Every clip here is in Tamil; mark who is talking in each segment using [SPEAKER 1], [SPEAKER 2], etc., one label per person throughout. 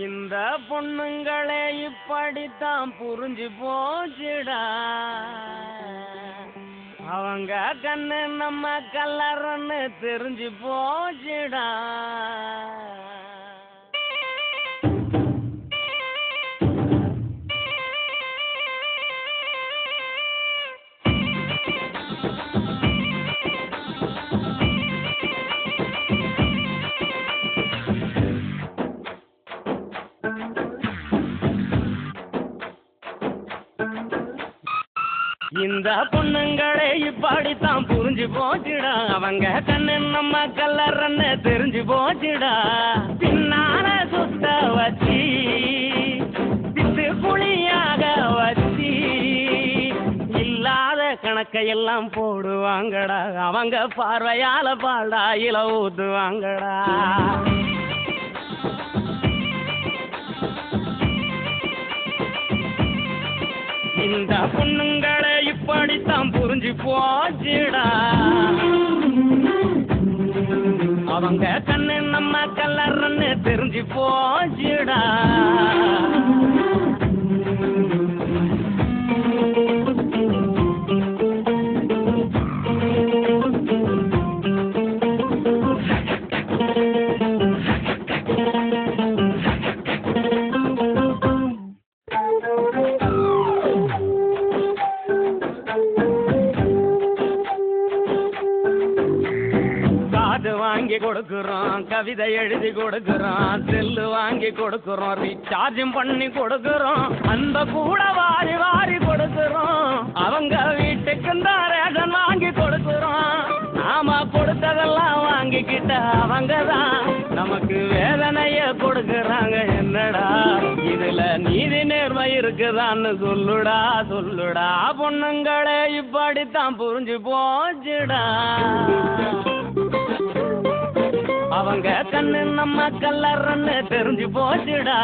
[SPEAKER 1] இந்த பொண்ணுங்களே இப்படித்தான் புரிஞ்சு போச்சுடா. அவங்க கண்ணு நம்ம கல்லறன்னு தெரிஞ்சு போச்சுடா. இந்த பொண்ணுங்களே இப்படித்தான் புரிஞ்சு போச்சுடா. அவங்க கண்ணு நம்ம கல்லறன்னு தெரிஞ்சு போச்சுடா. பின்னால சுத்த வச்சி பித்து புளியாக வச்சி இல்லாத கணக்கையெல்லாம் போடுவாங்கடா. அவங்க பார்வையால பாடாயில ஊத்துவாங்கடா. இந்த பொண்ணுங்களே இப்படித்தான் புரிஞ்சு போச்சுடா. அவங்க கண்ணு நம்ம கல்லறன்னு தெரிஞ்சு போச்சுடா. வாங்கி கொடுக்கிறோம், கவிதை எழுதி கொடுக்கிறோம், செல்லு வாங்கி கொடுக்கிறோம், ரீசார்ஜும் பண்ணி கொடுக்கிறோம், அந்த கூட வாரி வாரி கொடுக்கிறோம். அவங்க வீட்டுக்கு தான் ரேஷன் வாங்கி கொடுக்கிறோம். நாம கொடுத்ததெல்லாம் வாங்கிக்கிட்ட அவங்க தான் நமக்கு வேதனைய கொடுக்கறாங்க. என்னடா இதுல நீதி நேர்மை இருக்குதான்னு சொல்லுடா சொல்லுடா. பொண்ணுங்களே இப்படித்தான் புரிஞ்சு போச்சுடா. அவங்க கண்ணு நம்ம கல்லறன்னு தெரிஞ்சு போச்சுடா.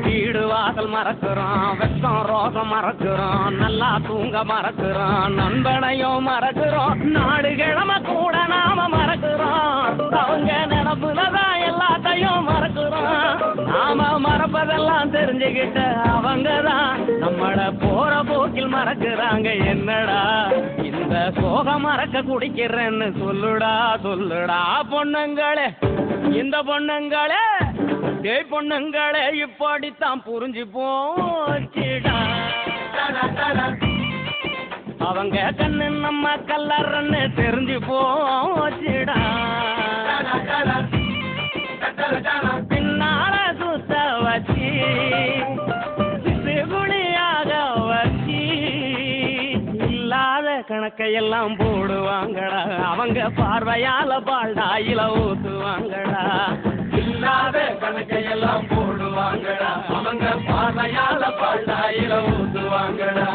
[SPEAKER 1] வீடு வாசல் மறக்கிறோம், வெக்கம் ரோகம் மறக்கிறோம், நல்லா தூங்க மறக்கிறோம், நண்பனையும் மறக்கிறோம், நாடு கிழமை கூட நாம மறக்கிறோம். அவங்க நினப்புலதான் எல்லாத்தையும் மறக்கிறோம். நாம மறப்பதெல்லாம் தெரிஞ்சுக்கிட்ட அவங்கதான் நம்மள போற போக்கில் மறக்கிறாங்க. என்னடா இந்த சோகம் மறக்க குடிக்கிறேன்னு சொல்லுடா சொல்லுடா. பொண்ணுங்களே இந்த பொண்ணுங்களே பொண்ணுங்களே இப்படித்தான் புரிஞ்சு போச்சுடா. அவங்க கண்ணு நம்ம கல்லறன்னு தெரிஞ்சு போச்சுடா. பின்னால சுத்த வச்சி குளியாக வச்சி இல்லாத கணக்கையெல்லாம் போடுவாங்கடா. அவங்க பார்வையால பால்டாயில ஊத்துவாங்கடா. இல்லாத கணக்கையெல்லாம் போடுவாங்கடா. அவங்க பார்வையால பால்டாயில ஊத்துவாங்கடா.